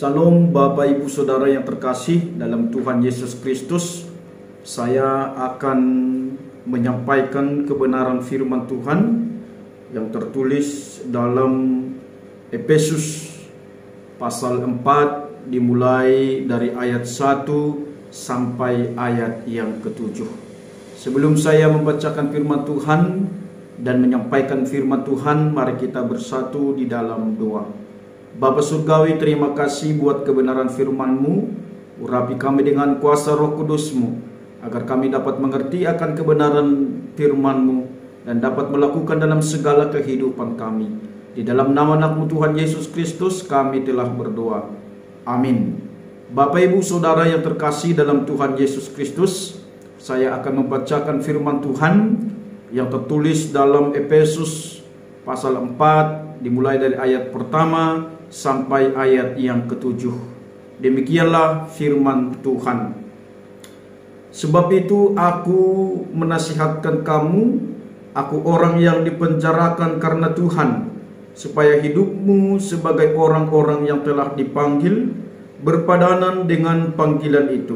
Salam Bapak Ibu Saudara yang terkasih dalam Tuhan Yesus Kristus. Saya akan menyampaikan kebenaran firman Tuhan yang tertulis dalam Efesus pasal 4 dimulai dari ayat 1 sampai ayat yang ke-7. Sebelum saya membacakan firman Tuhan dan menyampaikan firman Tuhan, mari kita bersatu di dalam doa. Bapa Surgawi, terima kasih buat kebenaran firman-Mu. Urapi kami dengan kuasa Roh Kudus-Mu, agar kami dapat mengerti akan kebenaran firman-Mu dan dapat melakukan dalam segala kehidupan kami. Di dalam nama anak-Mu Tuhan Yesus Kristus kami telah berdoa. Amin. Bapak Ibu Saudara yang terkasih dalam Tuhan Yesus Kristus, saya akan membacakan firman Tuhan yang tertulis dalam Efesus pasal 4 dimulai dari ayat pertama sampai ayat yang ke-7. Demikianlah firman Tuhan. Sebab itu aku menasihatkan kamu, aku orang yang dipenjarakan karena Tuhan, supaya hidupmu sebagai orang-orang yang telah dipanggil berpadanan dengan panggilan itu.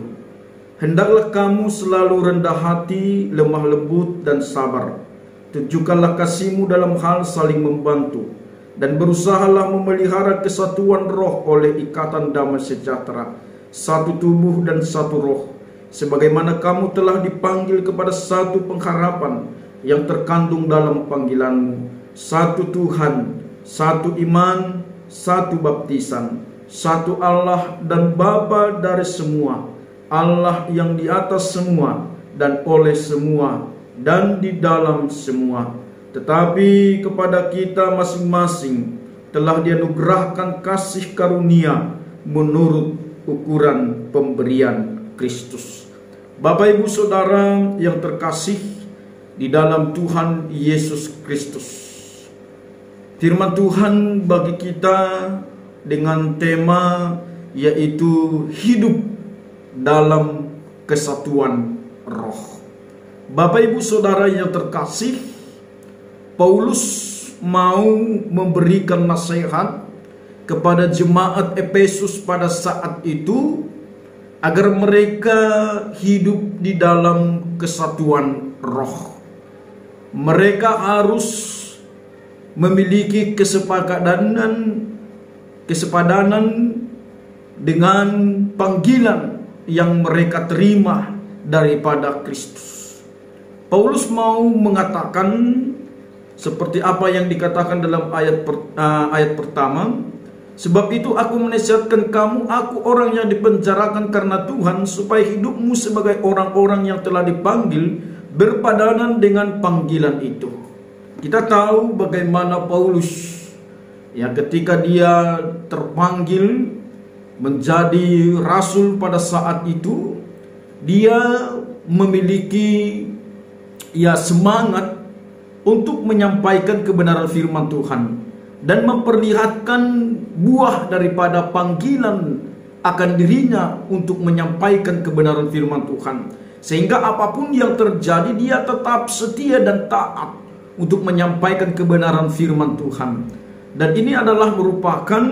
Hendaklah kamu selalu rendah hati, lemah lembut dan sabar. Tunjukkanlah kasihmu dalam hal saling membantu, dan berusahalah memelihara kesatuan roh oleh ikatan damai sejahtera, satu tubuh dan satu roh, sebagaimana kamu telah dipanggil kepada satu pengharapan yang terkandung dalam panggilanmu, satu Tuhan, satu iman, satu baptisan, satu Allah dan Bapa dari semua, Allah yang di atas semua dan oleh semua dan di dalam semua. Tetapi kepada kita masing-masing telah dianugerahkan kasih karunia menurut ukuran pemberian Kristus. Bapak Ibu Saudara yang terkasih di dalam Tuhan Yesus Kristus, firman Tuhan bagi kita dengan tema yaitu hidup dalam kesatuan roh. Bapak Ibu Saudara yang terkasih, Paulus mau memberikan nasihat kepada jemaat Efesus pada saat itu agar mereka hidup di dalam kesatuan roh. Mereka harus memiliki kesepadanan dengan panggilan yang mereka terima daripada Kristus. Paulus mau mengatakan seperti apa yang dikatakan dalam ayat pertama. Sebab itu aku menasihatkan kamu, aku orang yang dipenjarakan karena Tuhan, supaya hidupmu sebagai orang-orang yang telah dipanggil berpadanan dengan panggilan itu. Kita tahu bagaimana Paulus ketika dia terpanggil menjadi rasul pada saat itu, dia memiliki semangat untuk menyampaikan kebenaran firman Tuhan dan memperlihatkan buah daripada panggilan akan dirinya untuk menyampaikan kebenaran firman Tuhan, sehingga apapun yang terjadi dia tetap setia dan taat untuk menyampaikan kebenaran firman Tuhan. Dan ini adalah merupakan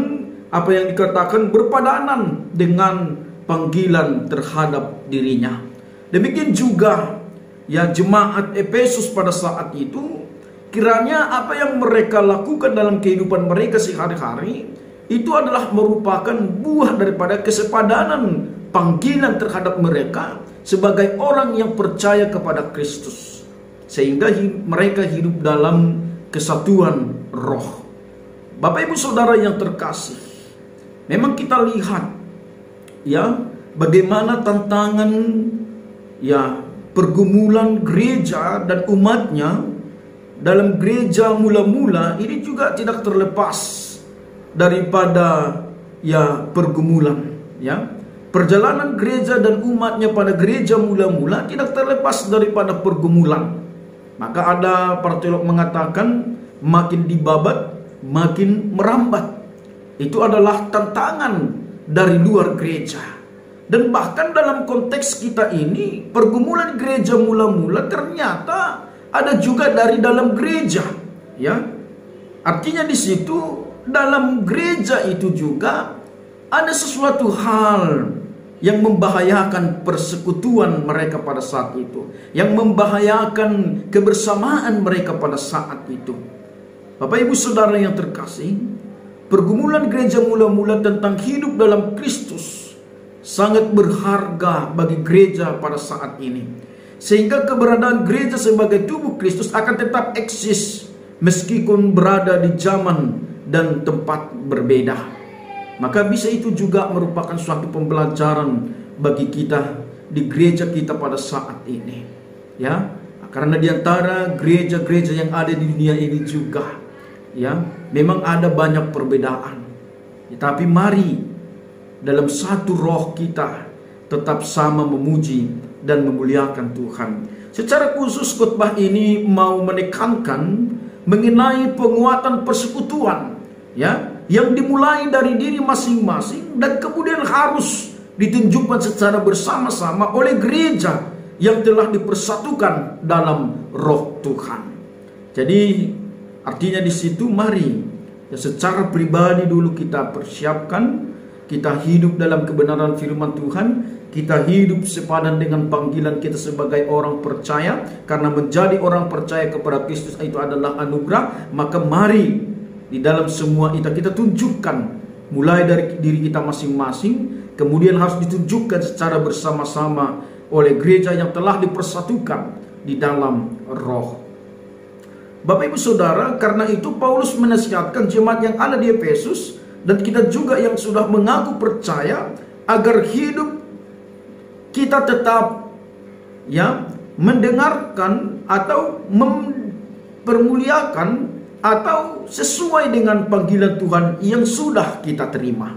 apa yang dikatakan berpadanan dengan panggilan terhadap dirinya. Demikian juga jemaat Efesus pada saat itu, kiranya apa yang mereka lakukan dalam kehidupan mereka sehari-hari itu adalah merupakan buah daripada kesepadanan panggilan terhadap mereka sebagai orang yang percaya kepada Kristus, sehingga mereka hidup dalam kesatuan roh. Bapak Ibu Saudara yang terkasih, memang kita lihat bagaimana tantangan pergumulan gereja dan umatnya dalam gereja mula-mula ini juga tidak terlepas daripada pergumulan. Perjalanan gereja dan umatnya pada gereja mula-mula tidak terlepas daripada pergumulan. Maka ada para teolog mengatakan makin dibabat makin merambat. Itu adalah tantangan dari luar gereja. Dan bahkan dalam konteks kita ini, pergumulan gereja mula-mula ternyata ada juga dari dalam gereja, Artinya di situ dalam gereja itu juga ada sesuatu hal yang membahayakan persekutuan mereka pada saat itu, yang membahayakan kebersamaan mereka pada saat itu. Bapak Ibu Saudara yang terkasih, pergumulan gereja mula-mula tentang hidup dalam Kristus sangat berharga bagi gereja pada saat ini, sehingga keberadaan gereja sebagai tubuh Kristus akan tetap eksis meskipun berada di zaman dan tempat berbeda. Maka bisa itu juga merupakan suatu pembelajaran bagi kita di gereja kita pada saat ini, ya. Karena di antara gereja-gereja yang ada di dunia ini juga, ya, memang ada banyak perbedaan. Tapi mari dalam satu roh kita tetap sama memuji dan memuliakan Tuhan. Secara khusus khotbah ini mau menekankan mengenai penguatan persekutuan, ya, yang dimulai dari diri masing-masing dan kemudian harus ditunjukkan secara bersama-sama oleh gereja yang telah dipersatukan dalam roh Tuhan. Jadi artinya di situ mari ya, secara pribadi dulu kita persiapkan, kita hidup dalam kebenaran firman Tuhan, kita hidup sepadan dengan panggilan kita sebagai orang percaya, karena menjadi orang percaya kepada Kristus itu adalah anugerah. Maka mari di dalam semua itu kita tunjukkan mulai dari diri kita masing-masing, kemudian harus ditunjukkan secara bersama-sama oleh gereja yang telah dipersatukan di dalam roh. Bapak Ibu Saudara, karena itu Paulus menasihatkan jemaat yang ada di Efesus dan kita juga yang sudah mengaku percaya agar hidup kita tetap ya mendengarkan atau mempermuliakan atau sesuai dengan panggilan Tuhan yang sudah kita terima.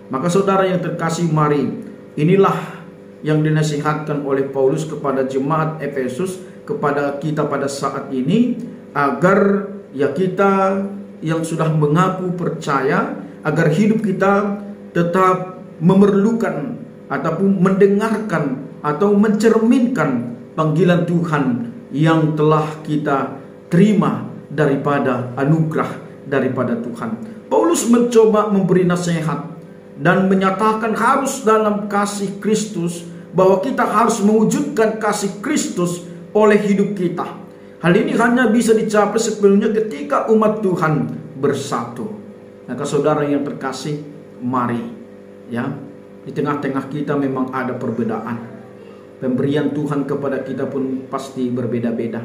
Maka saudara yang terkasih, mari, inilah yang dinasihatkan oleh Paulus kepada jemaat Efesus, kepada kita pada saat ini, agar ya kita yang sudah mengaku percaya, agar hidup kita tetap memerlukan ataupun mendengarkan atau mencerminkan panggilan Tuhan yang telah kita terima daripada anugerah daripada Tuhan. Paulus mencoba memberi nasihat dan menyatakan harus dalam kasih Kristus, bahwa kita harus mewujudkan kasih Kristus oleh hidup kita. Hal ini hanya bisa dicapai sepenuhnya ketika umat Tuhan bersatu. Maka saudara yang terkasih, mari ya, di tengah-tengah kita memang ada perbedaan. Pemberian Tuhan kepada kita pun pasti berbeda-beda.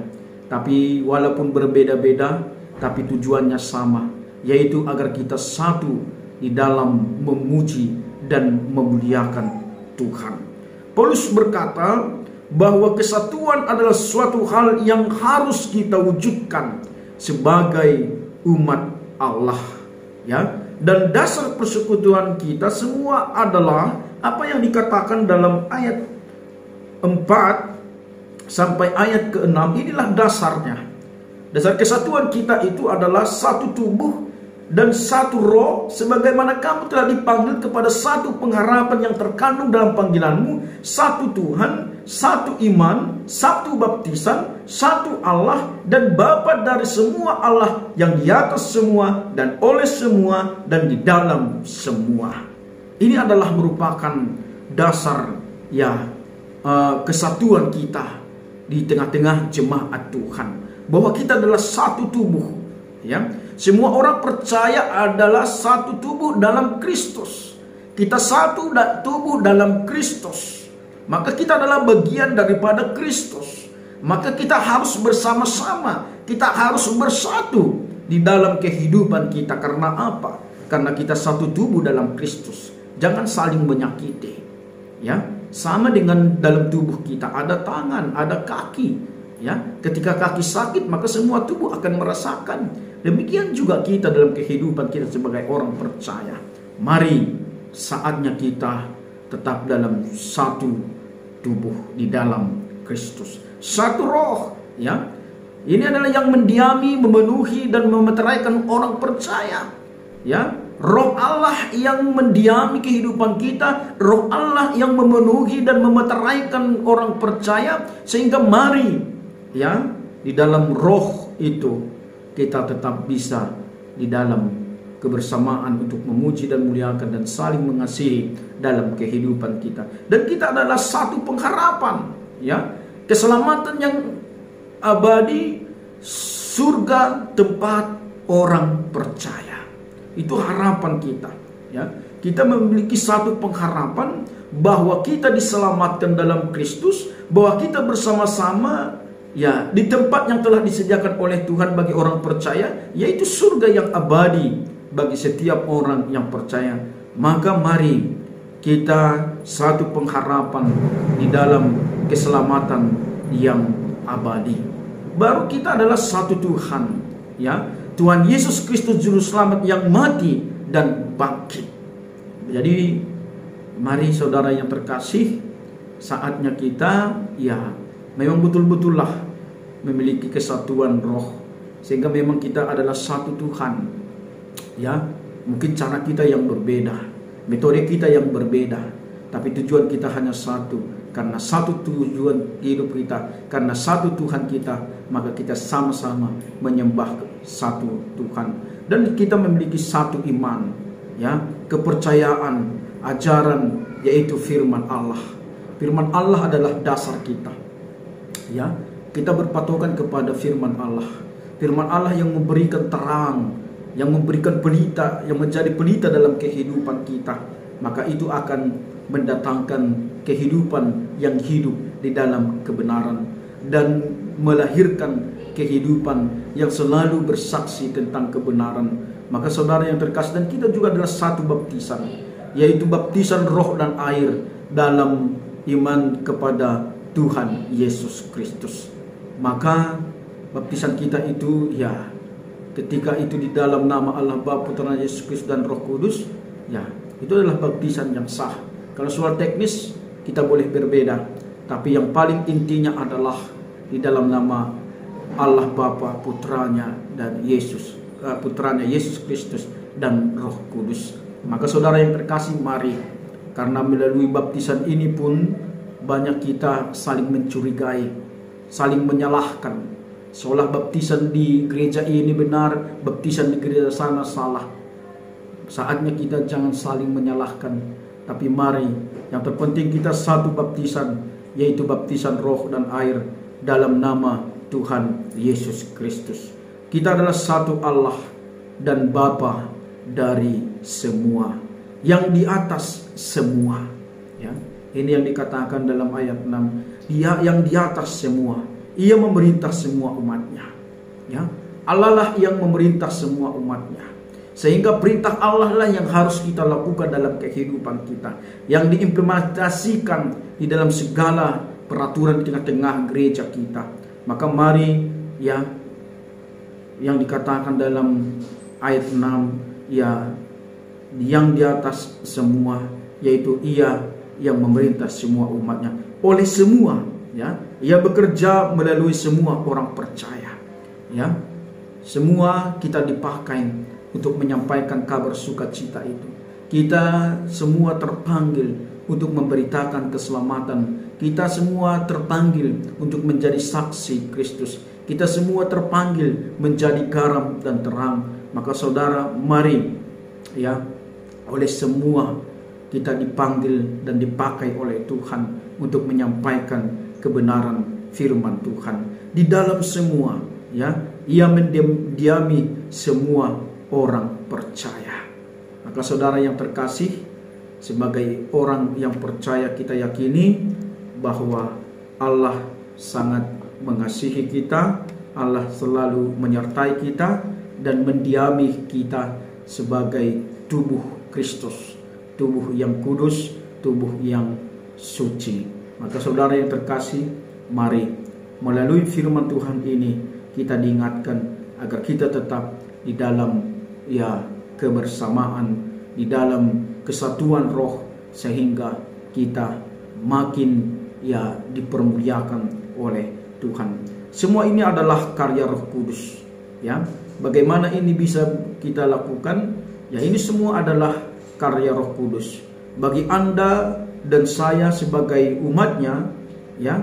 Tapi walaupun berbeda-beda, tapi tujuannya sama, yaitu agar kita satu di dalam memuji dan memuliakan Tuhan. Paulus berkata bahwa kesatuan adalah suatu hal yang harus kita wujudkan sebagai umat Allah, ya. Dan dasar persekutuan kita semua adalah apa yang dikatakan dalam ayat 4 sampai ayat ke-6. Inilah dasarnya. Dasar kesatuan kita itu adalah satu tubuh dan satu roh, sebagaimana kamu telah dipanggil kepada satu pengharapan yang terkandung dalam panggilanmu, satu Tuhan, satu iman, satu baptisan, satu Allah dan Bapa dari semua Allah, yang di atas semua dan oleh semua dan di dalam semua. Ini adalah merupakan dasar ya kesatuan kita di tengah-tengah jemaat Tuhan, bahwa kita adalah satu tubuh, ya. Semua orang percaya adalah satu tubuh dalam Kristus. Kita satu tubuh dalam Kristus. Maka kita adalah bagian daripada Kristus. Maka kita harus bersama-sama, kita harus bersatu di dalam kehidupan kita. Karena apa? Karena kita satu tubuh dalam Kristus. Jangan saling menyakiti, ya. Sama dengan dalam tubuh kita ada tangan, ada kaki, ya. Ketika kaki sakit, maka semua tubuh akan merasakan. Demikian juga kita dalam kehidupan kita sebagai orang percaya. Mari saatnya kita tetap dalam satu tubuh di dalam Kristus, satu roh, ya. Ini adalah yang mendiami, memenuhi dan memeteraikan orang percaya, ya. Roh Allah yang mendiami kehidupan kita, roh Allah yang memenuhi dan memeteraikan orang percaya, sehingga mari ya di dalam roh itu kita tetap bisa di dalam kebersamaan untuk memuji dan muliakan dan saling mengasihi dalam kehidupan kita. Dan kita adalah satu pengharapan, ya, keselamatan yang abadi, surga tempat orang percaya. Itu harapan kita, ya. Kita memiliki satu pengharapan bahwa kita diselamatkan dalam Kristus, bahwa kita bersama-sama, ya, di tempat yang telah disediakan oleh Tuhan bagi orang percaya, yaitu surga yang abadi bagi setiap orang yang percaya. Maka mari kita satu pengharapan di dalam keselamatan yang abadi. Baru kita adalah satu Tuhan, ya, Tuhan Yesus Kristus Juru Selamat yang mati dan bangkit. Jadi mari saudara yang terkasih, saatnya kita, ya, memang betul-betullah memiliki kesatuan roh, sehingga memang kita adalah satu Tuhan. Ya, mungkin cara kita yang berbeda, metode kita yang berbeda, tapi tujuan kita hanya satu. Karena satu tujuan hidup kita, karena satu Tuhan kita, maka kita sama-sama menyembah satu Tuhan. Dan kita memiliki satu iman, ya, kepercayaan, ajaran, yaitu firman Allah. Firman Allah adalah dasar kita, ya. Kita berpatokan kepada firman Allah. Firman Allah yang memberikan terang, yang memberikan pelita, yang menjadi pelita dalam kehidupan kita. Maka itu akan mendatangkan kehidupan yang hidup di dalam kebenaran dan melahirkan kehidupan yang selalu bersaksi tentang kebenaran. Maka saudara yang terkasih, dan kita juga adalah satu baptisan, yaitu baptisan roh dan air dalam iman kepada Tuhan Yesus Kristus. Maka baptisan kita itu, ya, ketika itu di dalam nama Allah Bapa, Putra Yesus Kristus dan Roh Kudus, ya, itu adalah baptisan yang sah. Kalau soal teknis kita boleh berbeda, tapi yang paling intinya adalah di dalam nama Allah Bapa, Putranya dan Yesus, Putranya Yesus Kristus dan Roh Kudus. Maka saudara yang terkasih, mari, karena melalui baptisan ini pun banyak kita saling mencurigai, saling menyalahkan. Seolah baptisan di gereja ini benar, baptisan di gereja sana salah. Saatnya kita jangan saling menyalahkan, tapi mari, yang terpenting kita satu baptisan, yaitu baptisan roh dan air dalam nama Tuhan Yesus Kristus. Kita adalah satu Allah dan Bapa dari semua, yang di atas semua, ya. Ini yang dikatakan dalam ayat 6, Dia yang di atas semua, Ia memerintah semua umatnya, ya. Allah lah yang memerintah semua umatnya, sehingga perintah Allah lah yang harus kita lakukan dalam kehidupan kita, yang diimplementasikan di dalam segala peraturan di tengah-tengah gereja kita. Maka mari, ya, yang dikatakan dalam ayat 6, ya, yang di atas semua, yaitu Ia yang memerintah semua umatnya oleh semua, ya. Ia bekerja melalui semua orang percaya, ya. Semua kita dipakai untuk menyampaikan kabar sukacita itu. Kita semua terpanggil untuk memberitakan keselamatan. Kita semua terpanggil untuk menjadi saksi Kristus. Kita semua terpanggil menjadi garam dan terang. Maka saudara, mari, ya, oleh semua kita dipanggil dan dipakai oleh Tuhan untuk menyampaikan kebenaran firman Tuhan. Di dalam semua, ya, Ia mendiami semua orang percaya. Maka saudara yang terkasih, sebagai orang yang percaya, kita yakini bahwa Allah sangat mengasihi kita, Allah selalu menyertai kita dan mendiami kita sebagai tubuh Kristus, tubuh yang kudus, tubuh yang suci. Maka saudara yang terkasih, mari melalui firman Tuhan ini kita diingatkan agar kita tetap di dalam, ya, kebersamaan, di dalam kesatuan roh, sehingga kita makin, ya, dipermuliakan oleh Tuhan. Semua ini adalah karya Roh Kudus, ya. Bagaimana ini bisa kita lakukan? Ya, ini semua adalah karya Roh Kudus. Bagi Anda dan saya sebagai umatnya, ya,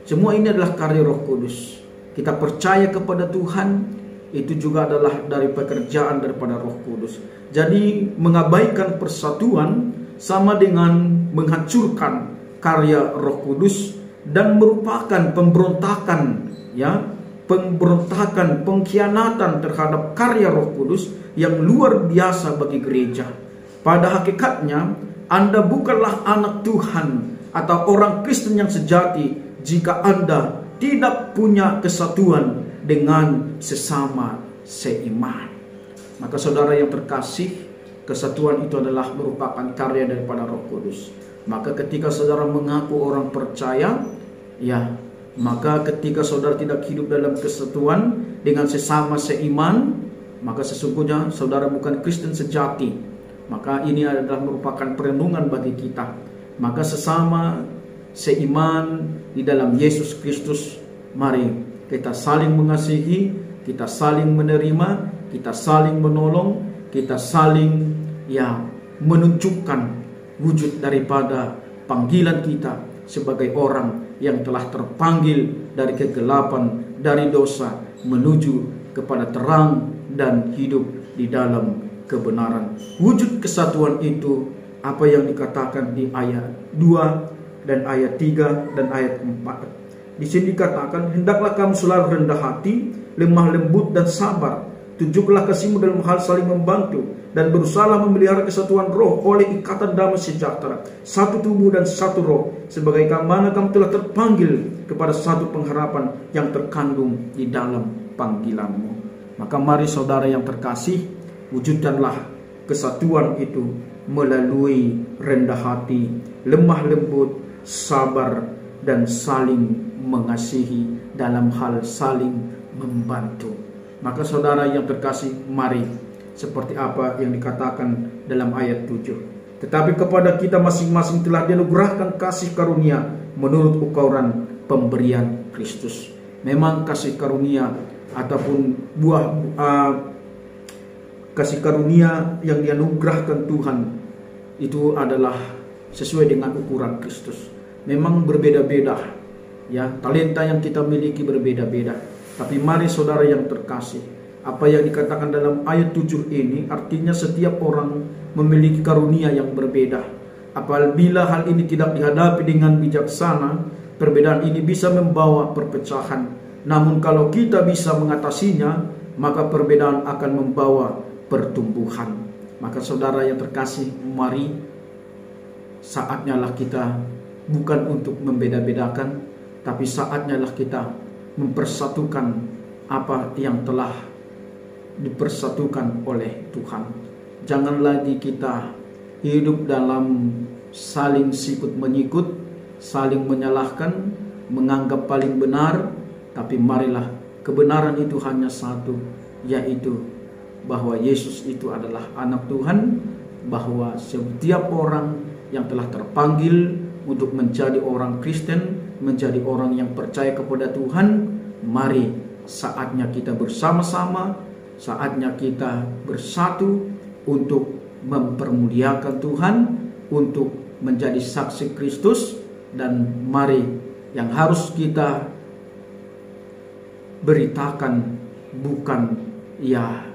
semua ini adalah karya Roh Kudus. Kita percaya kepada Tuhan, itu juga adalah dari pekerjaan daripada Roh Kudus. Jadi mengabaikan persatuan sama dengan menghancurkan karya Roh Kudus dan merupakan pemberontakan, ya, pemberontakan, pengkhianatan terhadap karya Roh Kudus yang luar biasa bagi gereja. Pada hakikatnya Anda bukanlah anak Tuhan atau orang Kristen yang sejati jika Anda tidak punya kesatuan dengan sesama seiman. Maka saudara yang terkasih, kesatuan itu adalah merupakan karya daripada Roh Kudus. Maka ketika saudara mengaku orang percaya, ya, maka ketika saudara tidak hidup dalam kesatuan dengan sesama seiman, maka sesungguhnya saudara bukan Kristen sejati. Maka ini adalah merupakan perenungan bagi kita. Maka sesama seiman di dalam Yesus Kristus, mari kita saling mengasihi, kita saling menerima, kita saling menolong, kita saling, ya, menunjukkan wujud daripada panggilan kita sebagai orang yang telah terpanggil dari kegelapan, dari dosa, menuju kepada terang dan hidup di dalam kebenaran. Wujud kesatuan itu apa yang dikatakan di ayat 2 dan ayat 3 dan ayat 4. Di sini dikatakan, hendaklah kamu selalu rendah hati, lemah lembut dan sabar. Tunjuklah kasihmu dalam hal saling membantu dan berusahalah memelihara kesatuan roh oleh ikatan damai sejahtera, satu tubuh dan satu roh, sebagaimana kamu telah terpanggil kepada satu pengharapan yang terkandung di dalam panggilanmu. Maka mari saudara yang terkasih, wujudkanlah kesatuan itu melalui rendah hati, lemah lembut, sabar, dan saling mengasihi dalam hal saling membantu. Maka saudara yang terkasih, mari seperti apa yang dikatakan dalam ayat 7. Tetapi kepada kita masing-masing telah dianugerahkan kasih karunia menurut ukuran pemberian Kristus. Memang kasih karunia ataupun buah kasih karunia yang dianugerahkan Tuhan itu adalah sesuai dengan ukuran Kristus. Memang berbeda-beda, ya, talenta yang kita miliki berbeda-beda. Tapi mari saudara yang terkasih, apa yang dikatakan dalam ayat 7 ini artinya setiap orang memiliki karunia yang berbeda. Apabila hal ini tidak dihadapi dengan bijaksana, perbedaan ini bisa membawa perpecahan. Namun kalau kita bisa mengatasinya, maka perbedaan akan membawa pertumbuhan. Maka saudara yang terkasih, mari saatnya lah kita bukan untuk membeda-bedakan, tapi saatnya lah kita mempersatukan apa yang telah dipersatukan oleh Tuhan. Jangan lagi kita hidup dalam saling sikut menyikut, saling menyalahkan, menganggap paling benar. Tapi marilah kebenaran itu hanya satu, yaitu bahwa Yesus itu adalah anak Tuhan, bahwa setiap orang yang telah terpanggil untuk menjadi orang Kristen, menjadi orang yang percaya kepada Tuhan, mari saatnya kita bersama-sama, saatnya kita bersatu untuk mempermuliakan Tuhan, untuk menjadi saksi Kristus. Dan mari yang harus kita beritakan bukan ya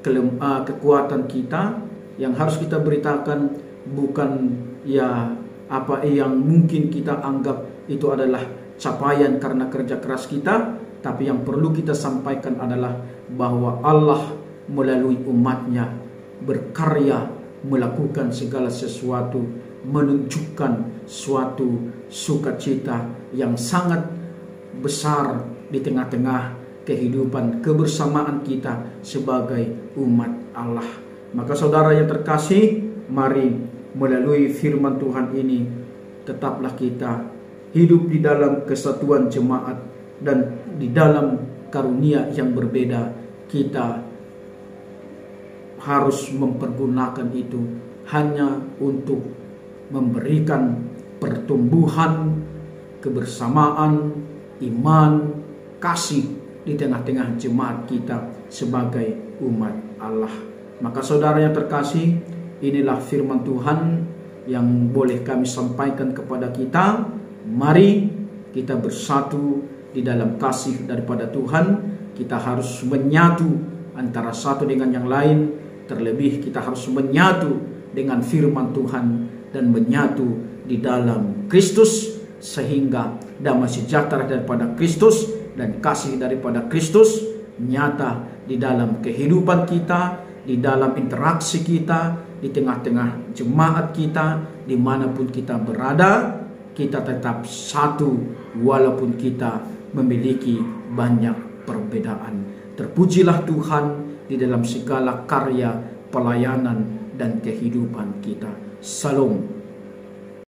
kekuatan kita, yang harus kita beritakan bukan ya apa yang mungkin kita anggap itu adalah capaian karena kerja keras kita, tapi yang perlu kita sampaikan adalah bahwa Allah melalui umatnya berkarya melakukan segala sesuatu, menunjukkan suatu sukacita yang sangat besar di tengah-tengah kehidupan kebersamaan kita sebagai umat Allah. Maka saudara yang terkasih, mari melalui firman Tuhan ini tetaplah kita hidup di dalam kesatuan jemaat dan di dalam karunia yang berbeda. Kita harus mempergunakan itu hanya untuk memberikan pertumbuhan, kebersamaan, iman, kasih di tengah-tengah jemaat kita sebagai umat Allah. Maka saudara yang terkasih, inilah firman Tuhan yang boleh kami sampaikan kepada kita. Mari kita bersatu di dalam kasih daripada Tuhan. kita harus menyatu antara satu dengan yang lain. Terlebih kita harus menyatu dengan firman Tuhan dan menyatu di dalam Kristus, sehingga damai sejahtera daripada Kristus dan kasih daripada Kristus nyata di dalam kehidupan kita, di dalam interaksi kita, di tengah-tengah jemaat kita, dimanapun kita berada. Kita tetap satu walaupun kita memiliki banyak perbedaan. Terpujilah Tuhan di dalam segala karya, pelayanan, dan kehidupan kita. Salam.